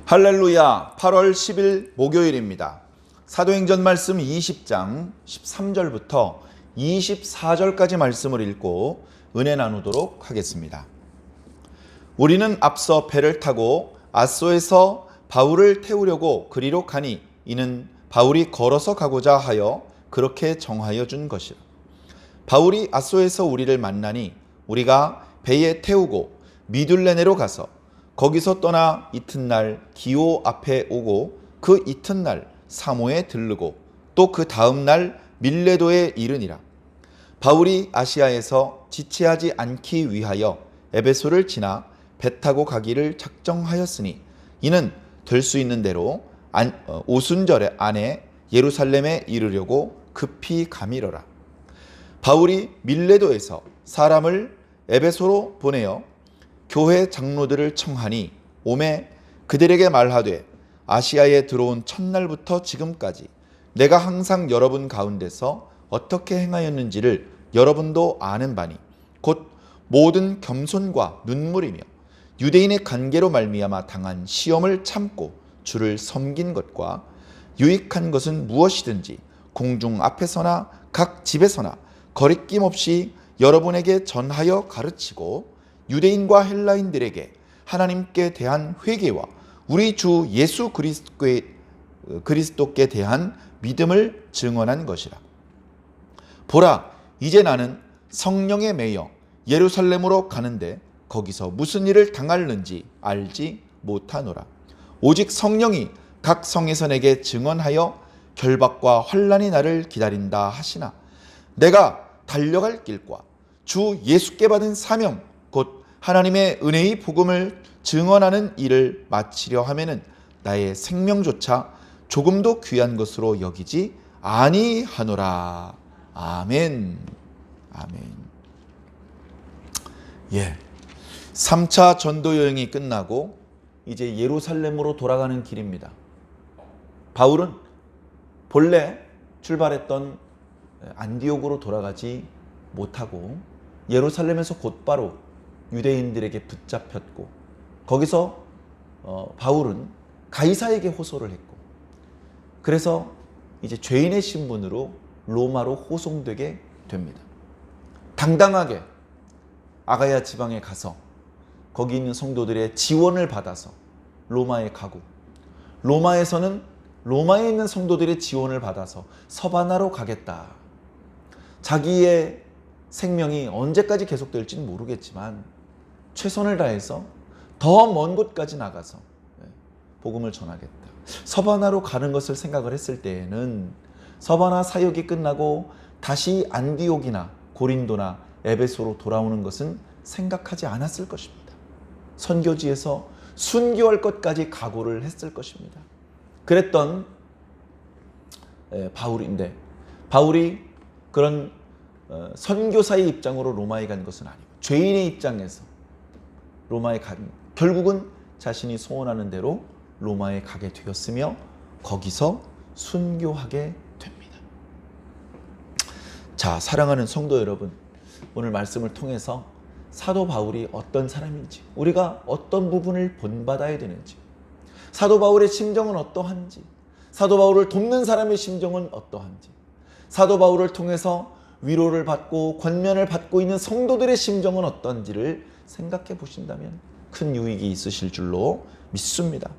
할렐루야. 8월 10일 목요일입니다. 사도행전 말씀 20장 13절부터 24절까지 말씀을 읽고 은혜 나누도록 하겠습니다. 우리는 앞서 배를 타고 아소에서 바울을 태우려고 그리로 가니 이는 바울이 걸어서 가고자 하여 그렇게 정하여 준 것이라. 바울이 아소에서 우리를 만나니 우리가 배에 태우고 미둘레네로 가서 거기서 떠나 이튿날 기오 앞에 오고 그 이튿날 사모에 들르고 또 그 다음 날 밀레도에 이르니라. 바울이 아시아에서 지체하지 않기 위하여 에베소를 지나 배 타고 가기를 작정하였으니 이는 될 수 있는 대로 오순절 안에 예루살렘에 이르려고 급히 가미러라. 바울이 밀레도에서 사람을 에베소로 보내어 교회 장로들을 청하니 오매 그들에게 말하되 아시아에 들어온 첫날부터 지금까지 내가 항상 여러분 가운데서 어떻게 행하였는지를 여러분도 아는 바니 곧 모든 겸손과 눈물이며 유대인의 관계로 말미암아 당한 시험을 참고 주를 섬긴 것과 유익한 것은 무엇이든지 공중 앞에서나 각 집에서나 거리낌 없이 여러분에게 전하여 가르치고 유대인과 헬라인들에게 하나님께 대한 회개와 우리 주 예수 그리스도께 대한 믿음을 증언한 것이라. 보라, 이제 나는 성령에 매여 예루살렘으로 가는데 거기서 무슨 일을 당할는지 알지 못하노라. 오직 성령이 각 성에서 내게 증언하여 결박과 환난이 나를 기다린다 하시나 내가 달려갈 길과 주 예수께 받은 사명 곧 하나님의 은혜의 복음을 증언하는 일을 마치려 하면은 나의 생명조차 조금도 귀한 것으로 여기지 아니하노라. 아멘. 아멘. 예. 3차 전도 여행이 끝나고 이제 예루살렘으로 돌아가는 길입니다. 바울은 본래 출발했던 안디옥으로 돌아가지 못하고 예루살렘에서 곧바로 유대인들에게 붙잡혔고 거기서 바울은 가이사에게 호소를 했고 그래서 이제 죄인의 신분으로 로마로 호송되게 됩니다. 당당하게 아가야 지방에 가서 거기 있는 성도들의 지원을 받아서 로마에 가고 로마에서는 로마에 있는 성도들의 지원을 받아서 서바나로 가겠다. 자기의 생명이 언제까지 계속될지는 모르겠지만 최선을 다해서 더 먼 곳까지 나가서 복음을 전하겠다. 서바나로 가는 것을 생각을 했을 때에는 서바나 사역이 끝나고 다시 안디옥이나 고린도나 에베소로 돌아오는 것은 생각하지 않았을 것입니다. 선교지에서 순교할 것까지 각오를 했을 것입니다. 그랬던 바울인데 바울이 그런 선교사의 입장으로 로마에 간 것은 아니고 죄인의 입장에서 로마에 간 결국은 자신이 소원하는 대로 로마에 가게 되었으며 거기서 순교하게 됩니다. 자, 사랑하는 성도 여러분, 오늘 말씀을 통해서 사도 바울이 어떤 사람인지 우리가 어떤 부분을 본받아야 되는지 사도 바울의 심정은 어떠한지 사도 바울을 돕는 사람의 심정은 어떠한지 사도 바울을 통해서 위로를 받고 권면을 받고 있는 성도들의 심정은 어떤지를 생각해 보신다면 큰 유익이 있으실 줄로 믿습니다.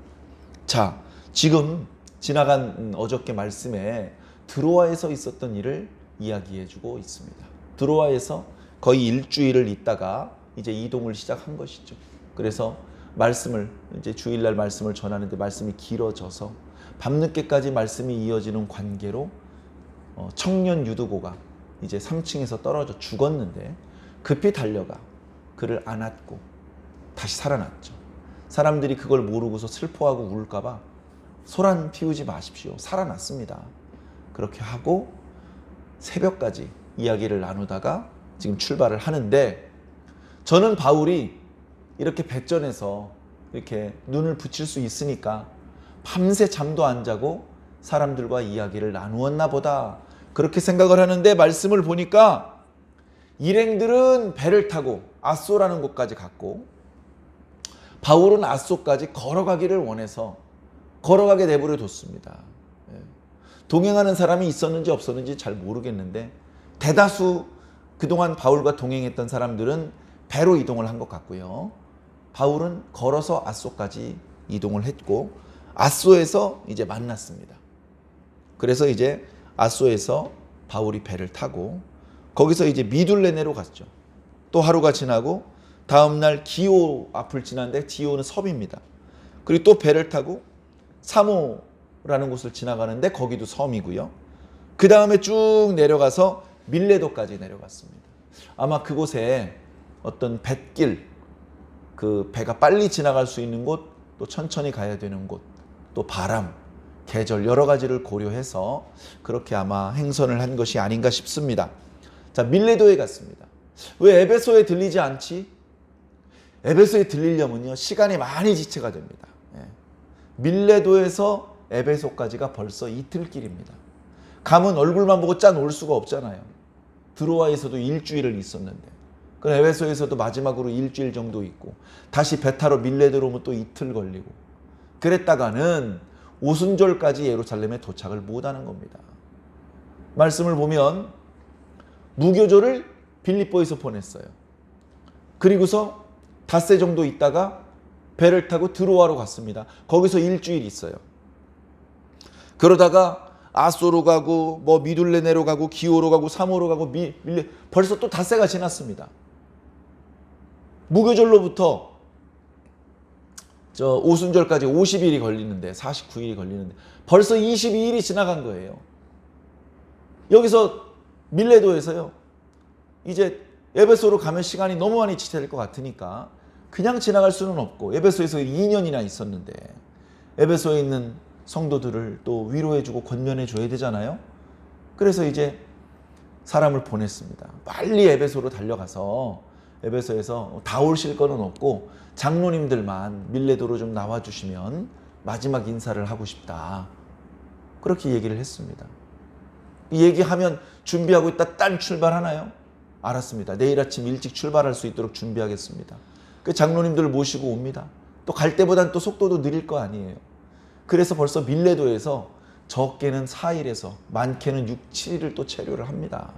자, 지금 지나간 어저께 말씀에 드로아에서 있었던 일을 이야기해 주고 있습니다. 드로아에서 거의 일주일을 있다가 이제 이동을 시작한 것이죠. 그래서 말씀을 이제 주일날 말씀을 전하는데 말씀이 길어져서 밤늦게까지 말씀이 이어지는 관계로 청년 유두고가 이제 3층에서 떨어져 죽었는데 급히 달려가 그를 안았고 다시 살아났죠. 사람들이 그걸 모르고서 슬퍼하고 울까봐 소란 피우지 마십시오. 살아났습니다. 그렇게 하고 새벽까지 이야기를 나누다가 지금 출발을 하는데 저는 바울이 이렇게 백전에서 이렇게 눈을 붙일 수 있으니까 밤새 잠도 안 자고 사람들과 이야기를 나누었나 보다 그렇게 생각을 하는데 말씀을 보니까 일행들은 배를 타고 아소라는 곳까지 갔고 바울은 앗소까지 걸어가기를 원해서 걸어가게 내버려 뒀습니다. 동행하는 사람이 있었는지 없었는지 잘 모르겠는데 대다수 그동안 바울과 동행했던 사람들은 배로 이동을 한 것 같고요. 바울은 걸어서 앗소까지 이동을 했고 앗소에서 이제 만났습니다. 그래서 이제 앗소에서 바울이 배를 타고 거기서 이제 미둘레네로 갔죠. 또 하루가 지나고 다음날 기오 앞을 지났는데 기오는 섬입니다. 그리고 또 배를 타고 사모라는 곳을 지나가는데 거기도 섬이고요. 그 다음에 쭉 내려가서 밀레도까지 내려갔습니다. 아마 그곳에 어떤 뱃길, 그 배가 빨리 지나갈 수 있는 곳, 또 천천히 가야 되는 곳, 또 바람, 계절 여러 가지를 고려해서 그렇게 아마 행선을 한 것이 아닌가 싶습니다. 자, 밀레도에 갔습니다. 왜 에베소에 들리지 않지? 에베소에 들리려면요 시간이 많이 지체가 됩니다. 밀레도에서 에베소까지가 벌써 이틀 길입니다. 가면 얼굴만 보고 짠 올 수가 없잖아요. 드로아에서도 일주일을 있었는데, 그 에베소에서도 마지막으로 일주일 정도 있고, 다시 배 타러 밀레도로 오면 또 이틀 걸리고, 그랬다가는 오순절까지 예루살렘에 도착을 못하는 겁니다. 말씀을 보면 무교조를 빌립보에서 보냈어요. 그리고서 닷새 정도 있다가 배를 타고 드로아로 갔습니다. 거기서 일주일 있어요. 그러다가 아소로 가고 뭐 미둘레네로 가고 기오로 가고 사모로 가고 벌써 또 닷새가 지났습니다. 무교절로부터 저 오순절까지 50일이 걸리는데 49일이 걸리는데 벌써 22일이 지나간 거예요. 여기서 밀레도에서요 이제 에베소로 가면 시간이 너무 많이 지체될 것 같으니까 그냥 지나갈 수는 없고, 에베소에서 2년이나 있었는데 에베소에 있는 성도들을 또 위로해주고 권면해줘야 되잖아요. 그래서 이제 사람을 보냈습니다. 빨리 에베소로 달려가서 에베소에서 다 오실 거는 없고 장로님들만 밀레도로 좀 나와주시면 마지막 인사를 하고 싶다. 그렇게 얘기를 했습니다. 이 얘기하면 준비하고 있다 딴 출발하나요? 알았습니다. 내일 아침 일찍 출발할 수 있도록 준비하겠습니다. 그 장로님들을 모시고 옵니다. 또 갈 때보단 또 속도도 느릴 거 아니에요. 그래서 벌써 밀레도에서 적게는 4일에서 많게는 6, 7일을 또 체류를 합니다.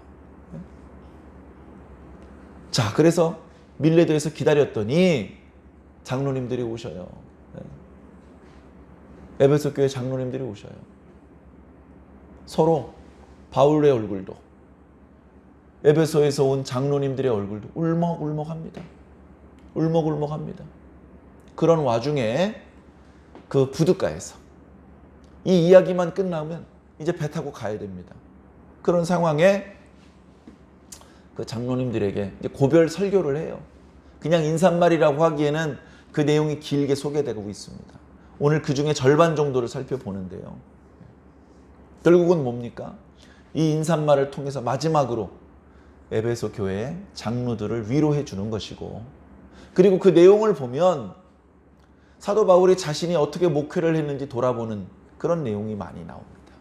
자, 그래서 밀레도에서 기다렸더니 장로님들이 오셔요. 에베소 교회 장로님들이 오셔요. 서로 바울의 얼굴도 에베소에서 온 장로님들의 얼굴도 울먹울먹합니다. 울먹울먹합니다. 그런 와중에 그 부둣가에서 이 이야기만 끝나면 이제 배 타고 가야 됩니다. 그런 상황에 그 장로님들에게 이제 고별 설교를 해요. 그냥 인사말이라고 하기에는 그 내용이 길게 소개되고 있습니다. 오늘 그 중에 절반 정도를 살펴보는데요. 결국은 뭡니까? 이 인사말을 통해서 마지막으로 에베소 교회 장로들을 위로해 주는 것이고, 그리고 그 내용을 보면 사도 바울이 자신이 어떻게 목회를 했는지 돌아보는 그런 내용이 많이 나옵니다.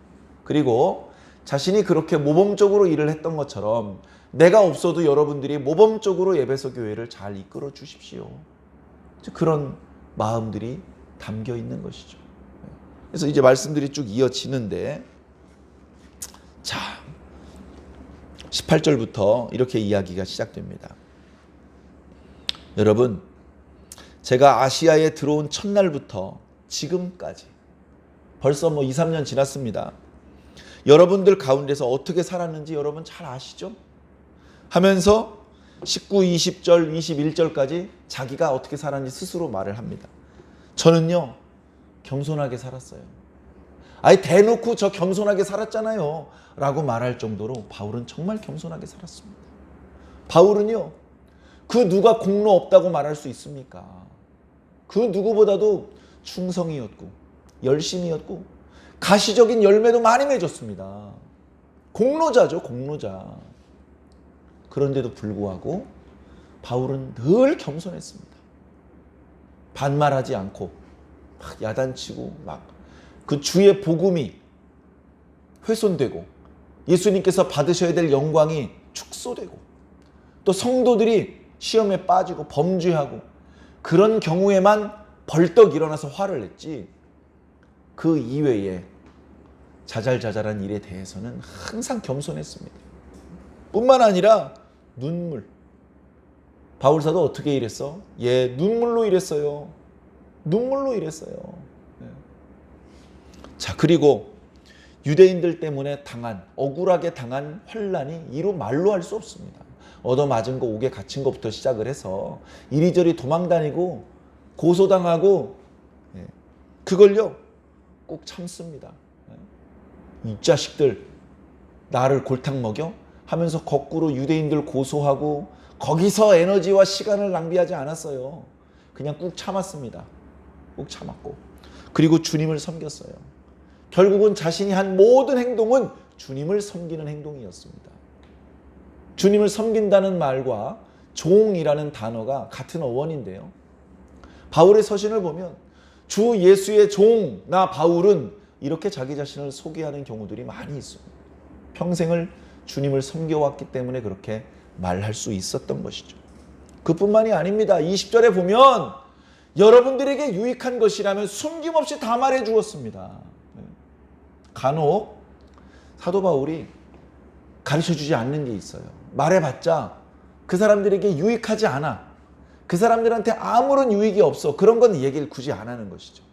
그리고 자신이 그렇게 모범적으로 일을 했던 것처럼 내가 없어도 여러분들이 모범적으로 에베소 교회를 잘 이끌어 주십시오. 그런 마음들이 담겨 있는 것이죠. 그래서 이제 말씀들이 쭉 이어지는데, 자, 18절부터 이렇게 이야기가 시작됩니다. 여러분, 제가 아시아에 들어온 첫날부터 지금까지 벌써 2, 3년 지났습니다. 여러분들 가운데서 어떻게 살았는지 여러분 잘 아시죠? 하면서 19, 20절, 21절까지 자기가 어떻게 살았는지 스스로 말을 합니다. 저는요, 겸손하게 살았어요. 아니, 대놓고 저 겸손하게 살았잖아요 라고 말할 정도로 바울은 정말 겸손하게 살았습니다. 바울은요, 그 누가 공로 없다고 말할 수 있습니까? 그 누구보다도 충성이었고 열심이었고 가시적인 열매도 많이 맺었습니다. 공로자죠, 공로자. 그런데도 불구하고 바울은 늘 겸손했습니다. 반말하지 않고 막 야단치고 막 그 주의 복음이 훼손되고 예수님께서 받으셔야 될 영광이 축소되고 또 성도들이 시험에 빠지고 범죄하고 그런 경우에만 벌떡 일어나서 화를 냈지, 그 이외에 자잘자잘한 일에 대해서는 항상 겸손했습니다. 뿐만 아니라 눈물. 바울사도 어떻게 일했어? 눈물로 일했어요. 눈물로 일했어요. 자, 그리고 유대인들 때문에 억울하게 당한 환난이 이루 말로 할 수 없습니다. 얻어맞은 거, 옥에 갇힌 것부터 시작을 해서 이리저리 도망다니고 고소당하고, 그걸요 꼭 참습니다. 이 자식들 나를 골탕 먹여? 하면서 거꾸로 유대인들 고소하고 거기서 에너지와 시간을 낭비하지 않았어요. 그냥 꾹 참았습니다. 꾹 참았고, 그리고 주님을 섬겼어요. 결국은 자신이 한 모든 행동은 주님을 섬기는 행동이었습니다. 주님을 섬긴다는 말과 종이라는 단어가 같은 어원인데요. 바울의 서신을 보면 주 예수의 종, 나 바울은 이렇게 자기 자신을 소개하는 경우들이 많이 있습니다. 평생을 주님을 섬겨왔기 때문에 그렇게 말할 수 있었던 것이죠. 그뿐만이 아닙니다. 20절에 보면 여러분들에게 유익한 것이라면 숨김없이 다 말해 주었습니다. 간혹 사도 바울이 가르쳐주지 않는 게 있어요. 말해봤자 그 사람들에게 유익하지 않아. 그 사람들한테 아무런 유익이 없어. 그런 건 얘기를 굳이 안 하는 것이죠.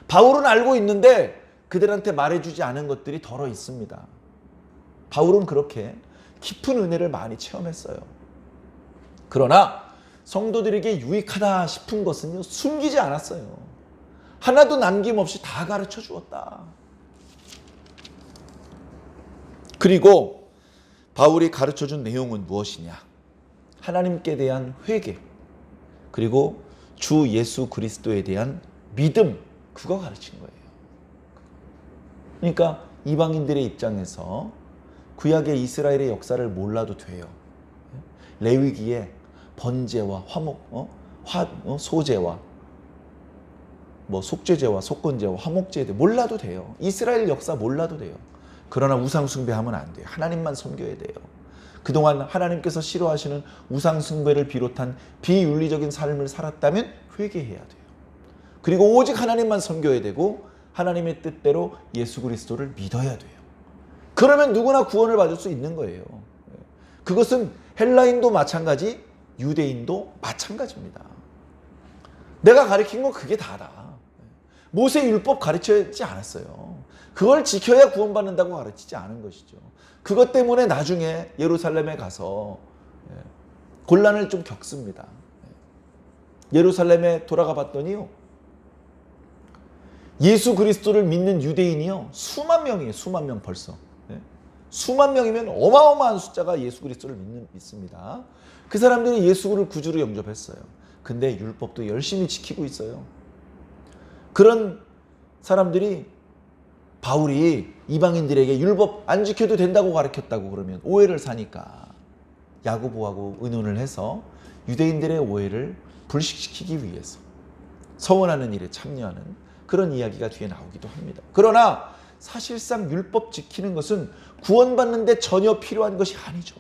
바울은 알고 있는데 그들한테 말해주지 않은 것들이 덜어 있습니다. 바울은 그렇게 깊은 은혜를 많이 체험했어요. 그러나 성도들에게 유익하다 싶은 것은요, 숨기지 않았어요. 하나도 남김없이 다 가르쳐 주었다. 그리고 바울이 가르쳐준 내용은 무엇이냐? 하나님께 대한 회개, 그리고 주 예수 그리스도에 대한 믿음, 그거 가르친 거예요. 그러니까 이방인들의 입장에서 구약의 이스라엘의 역사를 몰라도 돼요. 레위기에 번제와 소제와 속죄제와 속건제와 화목제에 몰라도 돼요. 이스라엘 역사 몰라도 돼요. 그러나 우상 숭배하면 안 돼요. 하나님만 섬겨야 돼요. 그동안 하나님께서 싫어하시는 우상 숭배를 비롯한 비윤리적인 삶을 살았다면 회개해야 돼요. 그리고 오직 하나님만 섬겨야 되고 하나님의 뜻대로 예수 그리스도를 믿어야 돼요. 그러면 누구나 구원을 받을 수 있는 거예요. 그것은 헬라인도 마찬가지, 유대인도 마찬가지입니다. 내가 가르친 건 그게 다다. 모세 율법 가르치지 않았어요. 그걸 지켜야 구원받는다고 가르치지 않은 것이죠. 그것 때문에 나중에 예루살렘에 가서 곤란을 좀 겪습니다. 예루살렘에 돌아가 봤더니요, 예수 그리스도를 믿는 유대인이요 수만 명이에요. 수만 명 벌써. 수만 명이면 어마어마한 숫자가 예수 그리스도를 믿습니다. 그 사람들이 예수를 구주로 영접했어요. 근데 율법도 열심히 지키고 있어요. 그런 사람들이 바울이 이방인들에게 율법 안 지켜도 된다고 가르쳤다고 그러면 오해를 사니까 야고보하고 의논을 해서 유대인들의 오해를 불식시키기 위해서 서원하는 일에 참여하는 그런 이야기가 뒤에 나오기도 합니다. 그러나 사실상 율법 지키는 것은 구원받는 데 전혀 필요한 것이 아니죠.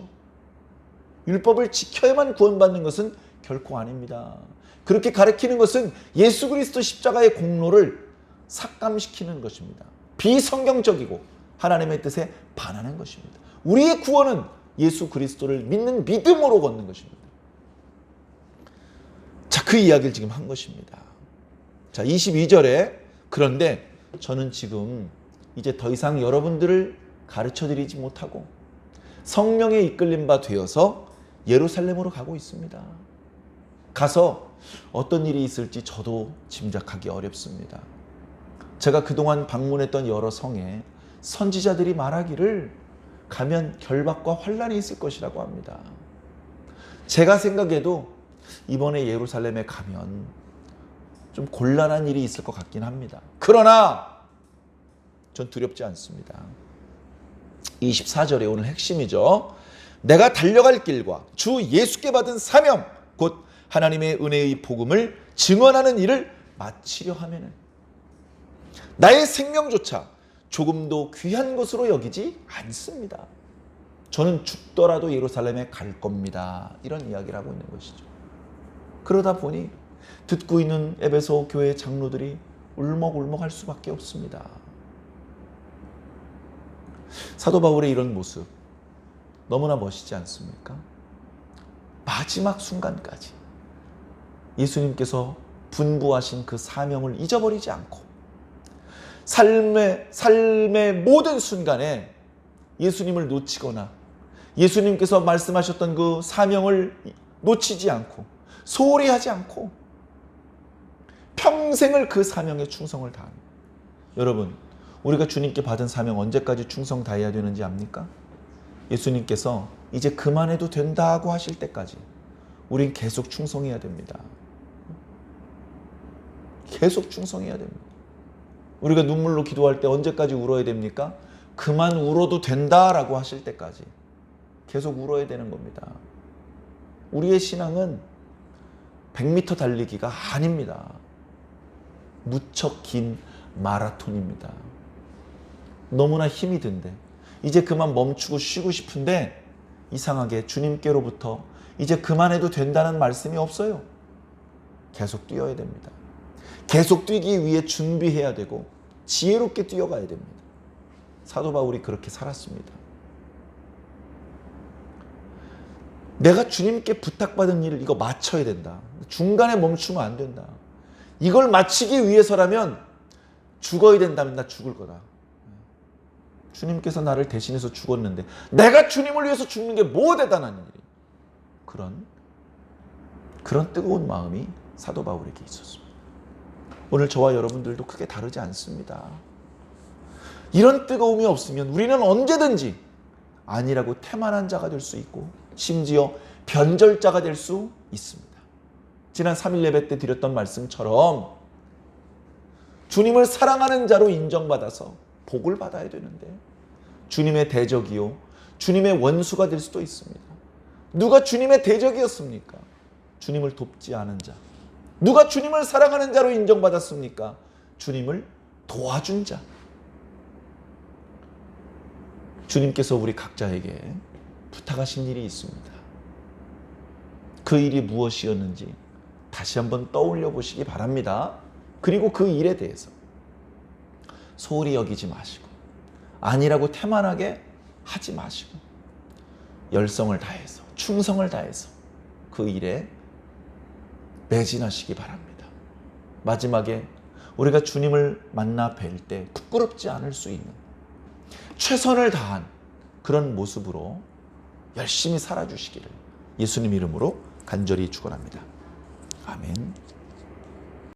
율법을 지켜야만 구원받는 것은 결코 아닙니다. 그렇게 가르치는 것은 예수 그리스도 십자가의 공로를 삭감시키는 것입니다. 비성경적이고 하나님의 뜻에 반하는 것입니다. 우리의 구원은 예수 그리스도를 믿는 믿음으로 걷는 것입니다. 자, 그 이야기를 지금 한 것입니다. 자, 22절에 그런데 저는 지금 이제 더 이상 여러분들을 가르쳐드리지 못하고 성령에 이끌림 바 되어서 예루살렘으로 가고 있습니다. 가서 어떤 일이 있을지 저도 짐작하기 어렵습니다. 제가 그동안 방문했던 여러 성에 선지자들이 말하기를 가면 결박과 환란이 있을 것이라고 합니다. 제가 생각해도 이번에 예루살렘에 가면 좀 곤란한 일이 있을 것 같긴 합니다. 그러나 전 두렵지 않습니다. 24절에 오늘 핵심이죠. 내가 달려갈 길과 주 예수께 받은 사명 곧 하나님의 은혜의 복음을 증언하는 일을 마치려 하면은 나의 생명조차 조금도 귀한 것으로 여기지 않습니다. 저는 죽더라도 예루살렘에 갈 겁니다. 이런 이야기를 하고 있는 것이죠. 그러다 보니 듣고 있는 에베소 교회 장로들이 울먹울먹할 수밖에 없습니다. 사도 바울의 이런 모습 너무나 멋있지 않습니까? 마지막 순간까지 예수님께서 분부하신 그 사명을 잊어버리지 않고 삶의 모든 순간에 예수님을 놓치거나 예수님께서 말씀하셨던 그 사명을 놓치지 않고 소홀히 하지 않고 평생을 그 사명에 충성을 다합니다. 여러분, 우리가 주님께 받은 사명 언제까지 충성 다해야 되는지 압니까? 예수님께서 이제 그만해도 된다고 하실 때까지 우린 계속 충성해야 됩니다. 계속 충성해야 됩니다. 우리가 눈물로 기도할 때 언제까지 울어야 됩니까? 그만 울어도 된다라고 하실 때까지 계속 울어야 되는 겁니다. 우리의 신앙은 100m 달리기가 아닙니다. 무척 긴 마라톤입니다. 너무나 힘이 든데 이제 그만 멈추고 쉬고 싶은데 이상하게 주님께로부터 이제 그만해도 된다는 말씀이 없어요. 계속 뛰어야 됩니다. 계속 뛰기 위해 준비해야 되고 지혜롭게 뛰어가야 됩니다. 사도 바울이 그렇게 살았습니다. 내가 주님께 부탁받은 일을 이거 마쳐야 된다. 중간에 멈추면 안 된다. 이걸 마치기 위해서라면 죽어야 된다면 나 죽을 거다. 주님께서 나를 대신해서 죽었는데 내가 주님을 위해서 죽는 게 뭐 대단한 일이. 그런 뜨거운 마음이 사도 바울에게 있었습니다. 오늘 저와 여러분들도 크게 다르지 않습니다. 이런 뜨거움이 없으면 우리는 언제든지 아니라고 태만한 자가 될 수 있고 심지어 변절자가 될 수 있습니다. 지난 3일 예배 때 드렸던 말씀처럼 주님을 사랑하는 자로 인정받아서 복을 받아야 되는데 주님의 대적이요 주님의 원수가 될 수도 있습니다. 누가 주님의 대적이었습니까? 주님을 돕지 않은 자. 누가 주님을 사랑하는 자로 인정받았습니까? 주님을 도와준 자. 주님께서 우리 각자에게 부탁하신 일이 있습니다. 그 일이 무엇이었는지 다시 한번 떠올려 보시기 바랍니다. 그리고 그 일에 대해서 소홀히 여기지 마시고 아니라고 태만하게 하지 마시고 열성을 다해서 충성을 다해서 그 일에 매진하시기 바랍니다. 마지막에 우리가 주님을 만나 뵐 때 부끄럽지 않을 수 있는 최선을 다한 그런 모습으로 열심히 살아주시기를 예수님 이름으로 간절히 축원합니다. 아멘.